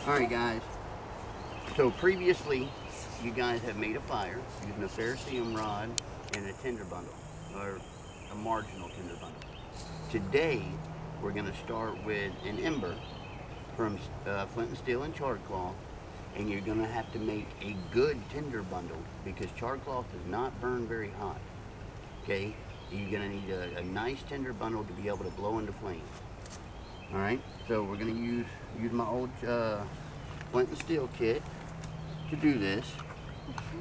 Alright guys, so previously you guys have made a fire using a ferrocerium rod and a tinder bundle, or a marginal tinder bundle. Today we're going to start with an ember from Flint and Steel and charred cloth, and you're going to have to make a good tinder bundle because charred cloth does not burn very hot. Okay, you're going to need a nice tinder bundle to be able to blow into flames. Alright, so we're going to use my old Flint and Steel kit to do this,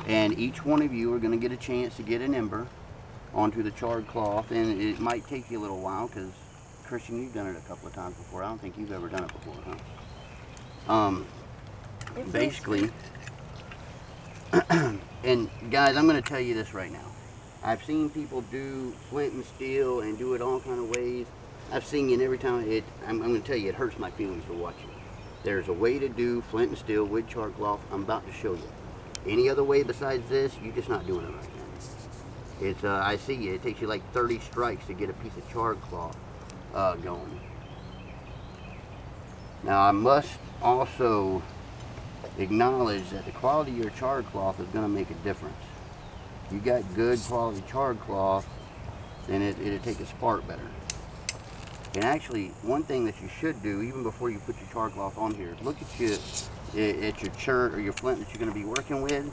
and each one of you are going to get a chance to get an ember onto the charred cloth, and it might take you a little while because Christian, you've done it a couple of times before. I don't think you've ever done it before, huh? Basically, and guys, I'm going to tell you this right now. I've seen people do Flint and Steel and do it all kind of ways. I've seen it every time. I'm going to tell you, it hurts my feelings to watch it. There's a way to do Flint and Steel with charred cloth. I'm about to show you. Any other way besides this, you're just not doing it right now. It's I see you. It takes you like 30 strikes to get a piece of charred cloth going. Now I must also acknowledge that the quality of your charred cloth is going to make a difference. If you got good quality charred cloth, then it'll take a spark better. And actually, one thing that you should do, even before you put your charred cloth on here, is look at your chert or your flint that you're going to be working with,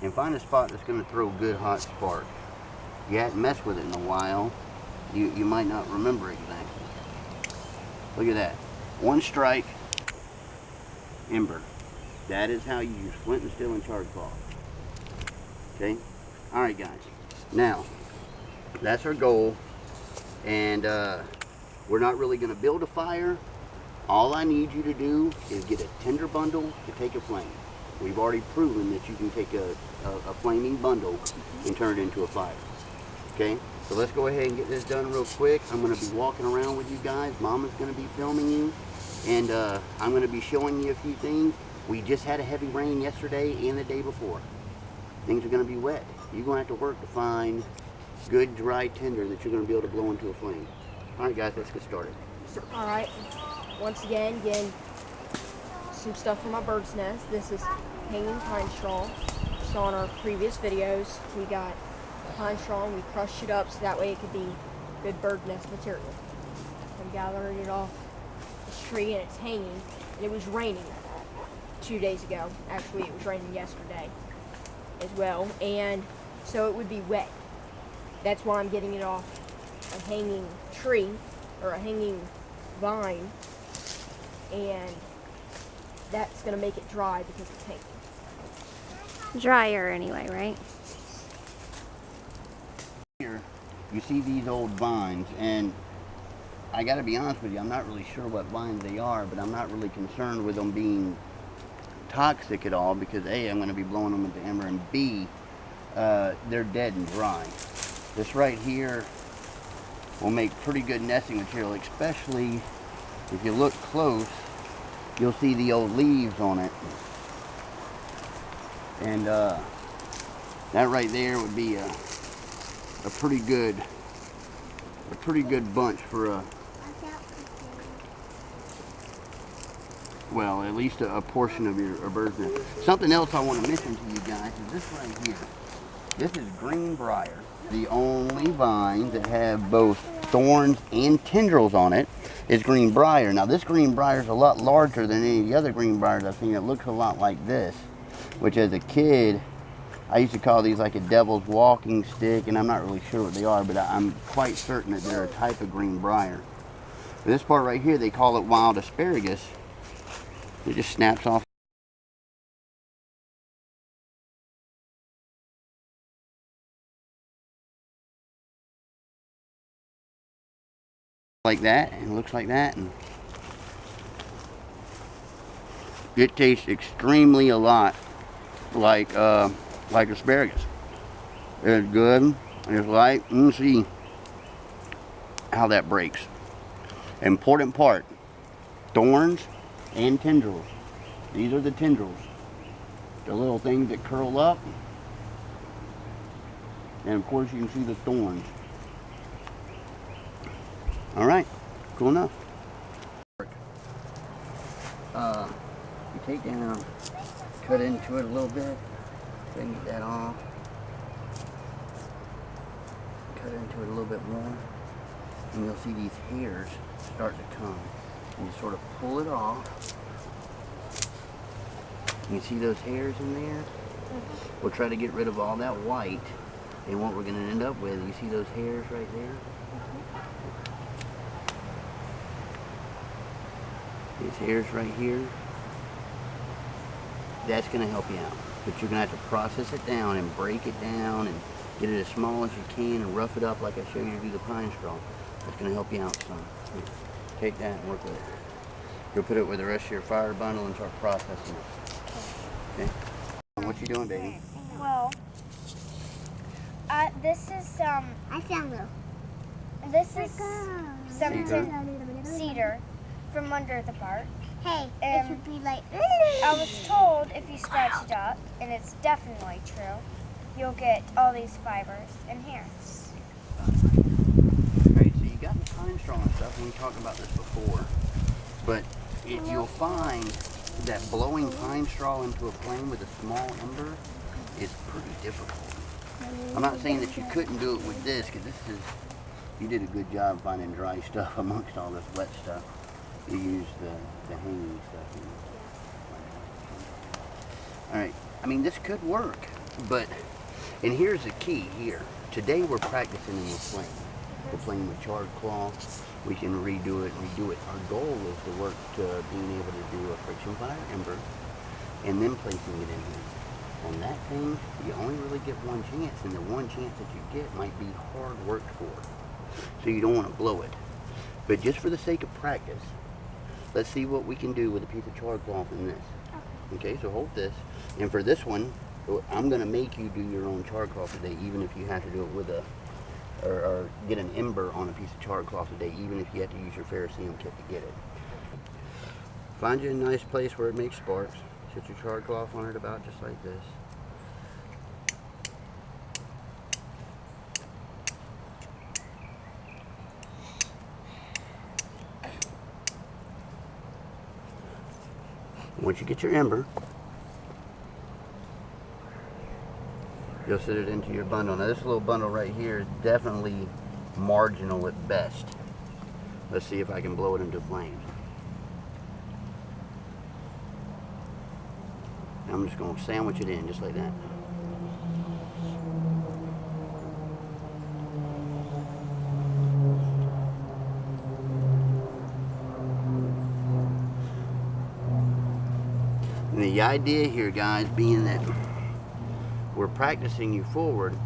and find a spot that's going to throw a good hot spark. You hadn't messed with it in a while, you might not remember exactly. Look at that. One strike, ember. That is how you use Flint and Steel and charred cloth. Okay? Alright guys. Now, that's our goal. And we're not really going to build a fire. All I need you to do is get a tinder bundle to take a flame. We've already proven that you can take a flaming bundle and turn it into a fire. Okay, so let's go ahead and get this done real quick. I'm going to be walking around with you guys. Mama's going to be filming you, and I'm going to be showing you a few things. We just had a heavy rain yesterday and the day before. Things are going to be wet. You're going to have to work to find good dry tinder that you're going to be able to blow into a flame. Alright guys, let's get started. Alright, once again, some stuff from my bird's nest. This is hanging pine straw. Just on our previous videos, we got pine straw and we crushed it up so that way it could be good bird nest material. I'm gathering it off the tree and it's hanging. And it was raining 2 days ago. Actually, it was raining yesterday as well. And so it would be wet. That's why I'm getting it off a hanging tree or a hanging vine, and that's going to make it dry because it's hanging. Drier anyway, right? Here you see these old vines, and I got to be honest with you, I'm not really sure what vines they are, but I'm not really concerned with them being toxic at all because A, I'm going to be blowing them into ember, and B, they're dead and dry. This right here will make pretty good nesting material, especially if you look close, you'll see the old leaves on it. And that right there would be a pretty good bunch for a, well, at least a portion of your bird's nest. Something else I want to mention to you guys is this right here. This is green briar. The only vines that have both thorns and tendrils on it is green briar. Now this green briar is a lot larger than any of the other green briars I've seen. It looks a lot like this, which as a kid I used to call these like a devil's walking stick, and I'm not really sure what they are, but I'm quite certain that they're a type of green briar. This part right here, they call it wild asparagus. It just snaps off like that, and looks like that, and it tastes extremely a lot like asparagus. It's good, it's light. You can see how that breaks. Important part, thorns and tendrils. These are the tendrils, the little things that curl up, and of course you can see the thorns. All right, cool enough. You take down, cut into it a little bit, then get that off. Cut into it a little bit more, and you'll see these hairs start to come. And you sort of pull it off. You see those hairs in there? We'll try to get rid of all that white, and what we're going to end up with, you see those hairs right there? These hairs right here, that's going to help you out. But you're going to have to process it down and break it down and get it as small as you can and rough it up like I showed you to do the pine straw. That's going to help you out some. Take that and work with it. You'll put it with the rest of your fire bundle and start processing it. Okay? What you doing, baby? Well, this is I found them. this is some cedar from under the bark. Hey, it should be like. I was told if you scratch it up, and it's definitely true, you'll get all these fibers and hairs. Alright, so you got the pine straw and stuff, and we talked about this before. But you'll find that blowing pine straw into a flame with a small ember is pretty difficult. I'm not saying that you couldn't do it with this, because you did a good job finding dry stuff amongst all this wet stuff. You use the hanging stuff. Alright, I mean, this could work, but, and here's the key here. Today we're practicing in the flame. We're playing with charred cloth. We can redo it. Our goal is to work to being able to do a friction fire ember and then placing it in here. On that thing, you only really get one chance, and the one chance that you get might be hard worked for. So you don't want to blow it. But just for the sake of practice, let's see what we can do with a piece of charred cloth in this. Okay, so hold this. And for this one, I'm going to make you do your own charred cloth today, even if you have to do it with or get an ember on a piece of charred cloth today, even if you have to use your ferrocerium kit to get it. Find you a nice place where it makes sparks. Set your charred cloth on it about just like this. Once you get your ember, you'll set it into your bundle. Now this little bundle right here is definitely marginal at best. Let's see if I can blow it into flames. I'm just going to sandwich it in just like that. And the idea here, guys, being that we're practicing you forward,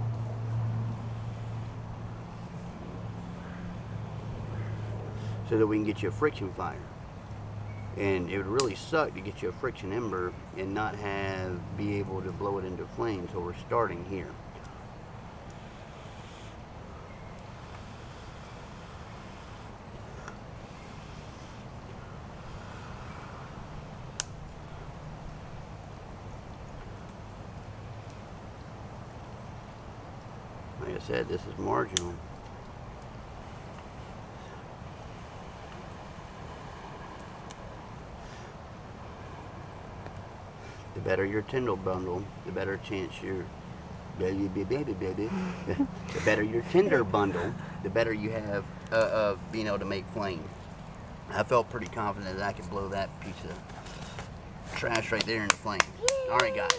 so that we can get you a friction fire. And it would really suck to get you a friction ember and not be able to blow it into flame. So we're starting here. Like I said, this is marginal. The better your Tinder bundle, the better chance your the better your Tinder bundle, the better you have of being able to make flame. I felt pretty confident that I could blow that piece of trash right there into flame. All right, guys.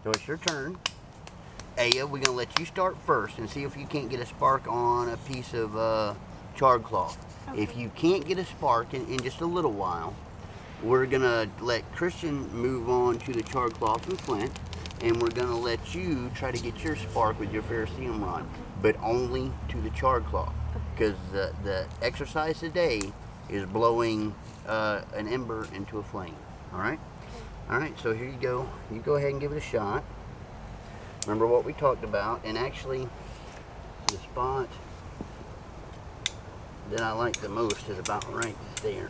So it's your turn. Aya, we're gonna let you start first and see if you can't get a spark on a piece of charred cloth. Okay. If you can't get a spark in just a little while, we're gonna let Christian move on to the charred cloth and Flint, and we're gonna let you try to get your spark with your ferrocerium rod, but only to the charred cloth, because the exercise today is blowing an ember into a flame. All right? All right, so here you go. You go ahead and give it a shot. Remember what we talked about, and actually the spot that I like the most is about right there.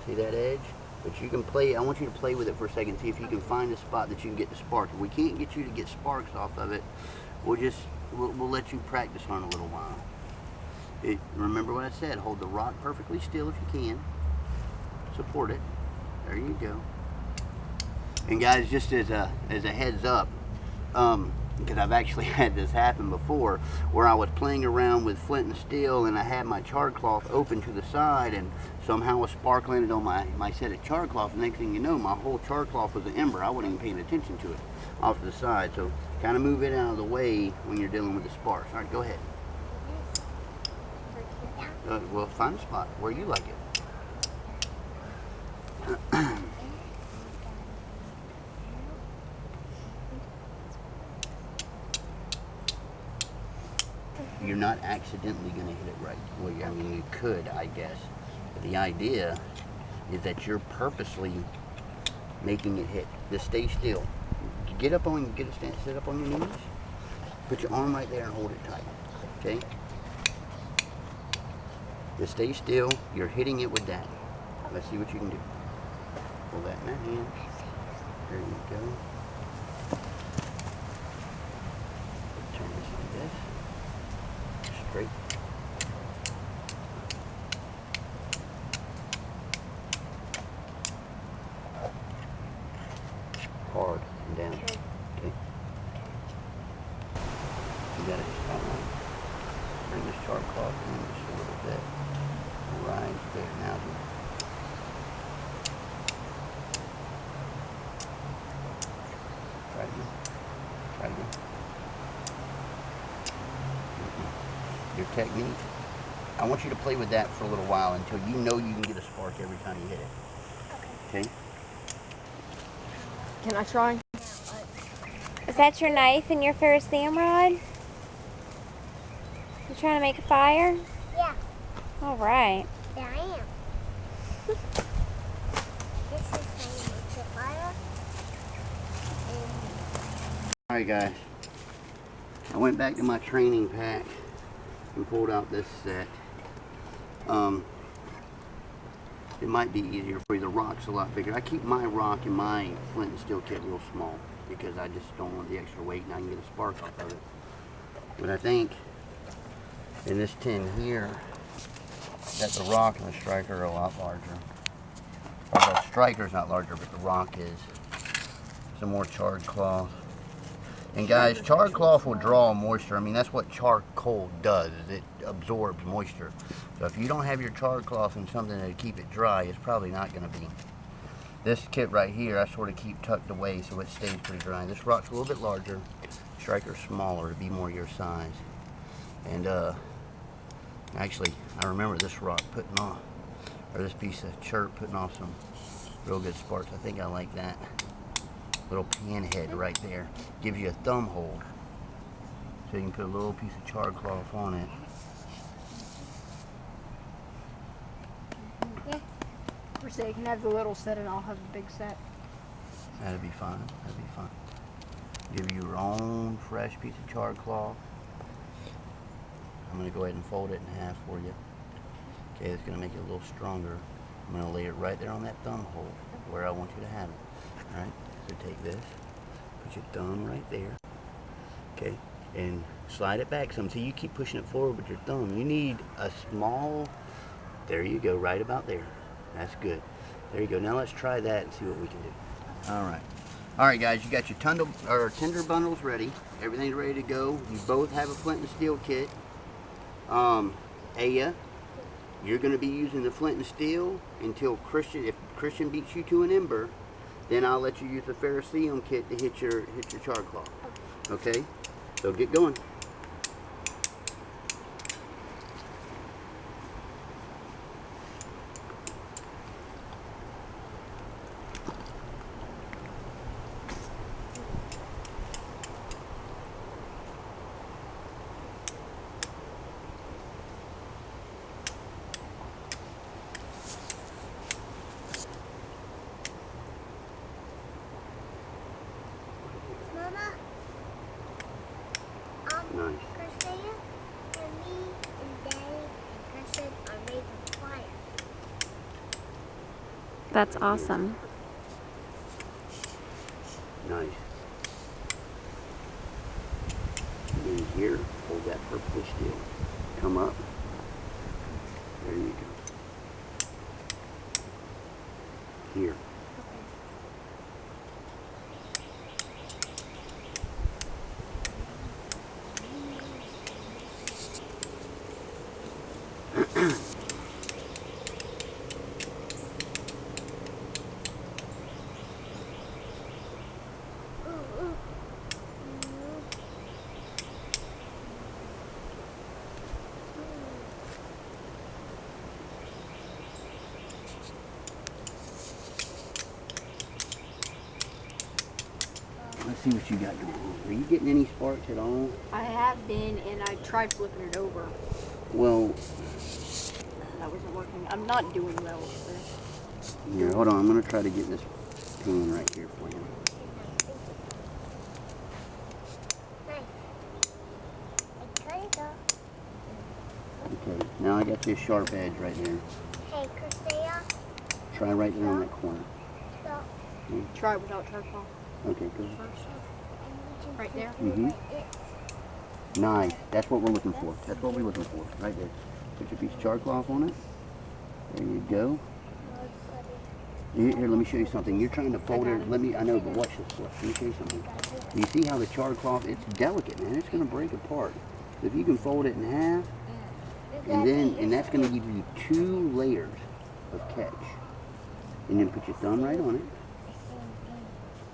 See that edge? But you can play, I want you to play with it for a second, see if you can find a spot that you can get the spark. If we can't get you to get sparks off of it, we'll let you practice on a little while. Remember what I said, hold the rock perfectly still if you can. Support it. There you go. And guys, just as a heads up, because I've actually had this happen before, where I was playing around with flint and steel and I had my char cloth open to the side and somehow a spark landed on my set of char cloth. The next thing you know, my whole char cloth was an ember. I wasn't even paying attention to it off to the side. So kind of move it out of the way when you're dealing with the sparks. All right, go ahead. Well, find a spot where you like it. You're not accidentally going to hit it right. Well, I mean, you could, I guess. But the idea is that you're purposely making it hit. Just stay still. Sit up on your knees. Put your arm right there and hold it tight. Okay? Just stay still. You're hitting it with that. Let's see what you can do. Hold that in that hand. There you go. Turn this like this. Straight. Hard and down. Okay. You got it just kind of bring this char cloth in just a little bit. Right there. Now try again. Try again. Your technique. I want you to play with that for a little while until you know you can get a spark every time you hit it. Okay? Can I try? Is that your knife and your ferrocerium rod? You trying to make a fire? Yeah. All right. There I am. This is how you make the fire. Alright guys, I went back to my training pack and pulled out this set. It might be easier for you. The rock's a lot bigger. I keep my rock in my flint and steel kit real small because I just don't want the extra weight and I can get a spark off of it. But I think in this tin here that the rock and the striker are a lot larger. Or the striker's not larger, but the rock is. Some more charred cloth. And guys, charred cloth will draw moisture. I mean, that's what charcoal does, is it absorbs moisture. So if you don't have your charred cloth and something to keep it dry, it's probably not going to be. This kit right here, I sort of keep tucked away so it stays pretty dry. This rock's a little bit larger. Striker's smaller to be more your size. And actually, I remember this rock putting off, or this piece of chert putting off some real good sparks. I think I like that. Little pan head right there gives you a thumb hold, so you can put a little piece of charred cloth on it. Yeah. Or say you can have the little set and I'll have the big set. That'd be fun. That'd be fun. Give you your own fresh piece of charred cloth. I'm going to go ahead and fold it in half for you. Okay, it's going to make it a little stronger. I'm going to lay it right there on that thumb hole where I want you to have it. All right. So take this, put your thumb right there, okay, and slide it back some. So you keep pushing it forward with your thumb. You need a small, there you go, right about there. That's good. There you go. Now let's try that and see what we can do. All right. All right, guys, you got your tinder bundles ready. Everything's ready to go. You both have a flint and steel kit. Aya, you're going to be using the flint and steel until if Christian beats you to an ember. Then I'll let you use the ferrocerium kit to hit your char cloth. Okay? So get going. Nice. Garcia and me and Daddy and Christian are making fire. That's awesome. Nice. And then here, hold that purple steel. Come up. There you go. Here. see what you got going on. Are you getting any sparks at all? I have been, and I tried flipping it over. Well, That wasn't working. I'm not doing well with this. here, hold on. I'm going to try to get this pan right here for you. Okay, now I got this sharp edge right there. Hey, Christina, Try right there on that corner. stop. Try it without charcoal. Okay, good. Right there. Mm-hmm. Nice. That's what we're looking for. That's what we're looking for. Right there. Put your piece of char cloth on it. There you go. Here, let me show you something. You're trying to fold it. I know, but watch this. Let me show you something. You see how the char cloth, it's delicate, man. It's going to break apart. So if you can fold it in half, and that's going to give you 2 layers of catch. And then put your thumb right on it.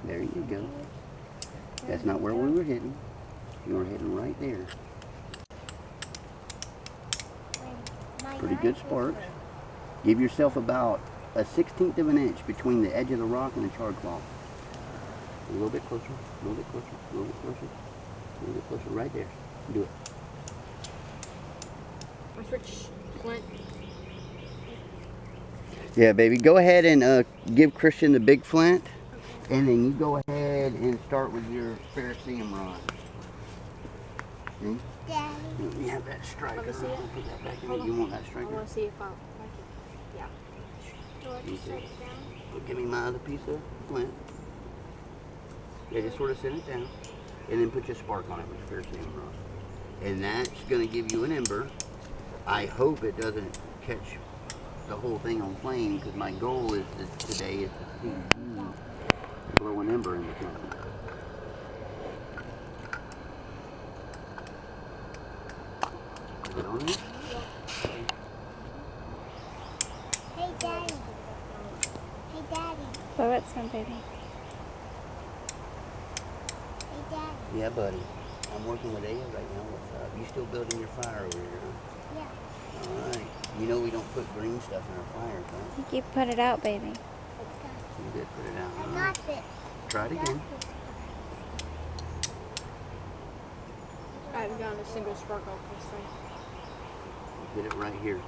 There you go. That's not where we were hitting. You were hitting right there. Pretty good sparks. Give yourself about a 1/16 of an inch between the edge of the rock and the char cloth. A little bit closer, a little bit closer, a little bit closer, a little bit closer. Right there. Do it. I switch Flint. Yeah, baby. Go ahead and give Christian the big flint. And then you go ahead and start with your ferrocerium rod. See? Daddy. You have that striker. Let me see it. Put that back in Hold there. You on. want that I striker? want to see if I like it. Yeah. You see? Well, give me my other piece of flint. Yeah, just sort of set it down. And then put your spark on it with your ferrocerium rod. And that's going to give you an ember. I hope it doesn't catch the whole thing on flame, because my goal is today is to see you blow an ember in the flame. Is it on there? Hey, Daddy. Hey, Daddy. Blow it some, baby. Hey, Daddy. Yeah, buddy. I'm working with Aya right now. What's up? You still building your fire over here, huh? Yeah. All right. You know we don't put green stuff in our fires, right? You put it out, baby. You did put it out. I All got right. it. Try it again. I haven't gotten a single spark off this thing. Get it right here.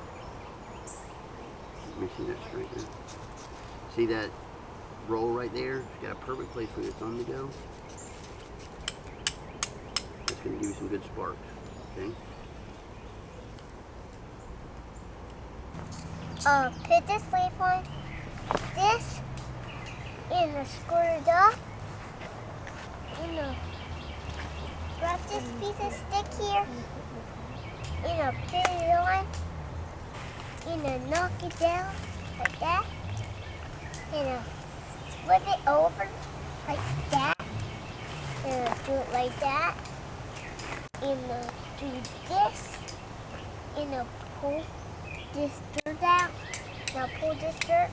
Let me see that straight there. See that roll right there? It's got a perfect place for your thumb to go. It's going to give you some good sparks. Okay? Put this leaf on this and screw it up. Grab this piece of stick here and put it on and knock it down like that and flip it over like that and do it like that and do this and pull this dirt out. Now pull this dirt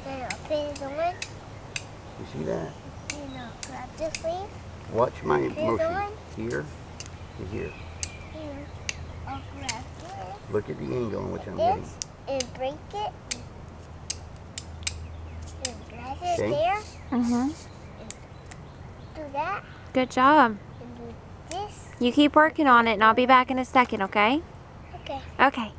and put it on. You see that? And grab this leaf. Watch my Here's motion. one. Here to here. And I'll grab this. Look at the angle in which I'm hitting. This and break it. And grab it Okay. there. Mm-hmm. Do that. Good job. And do this. You keep working on it, and I'll be back in a second, okay? Okay. Okay.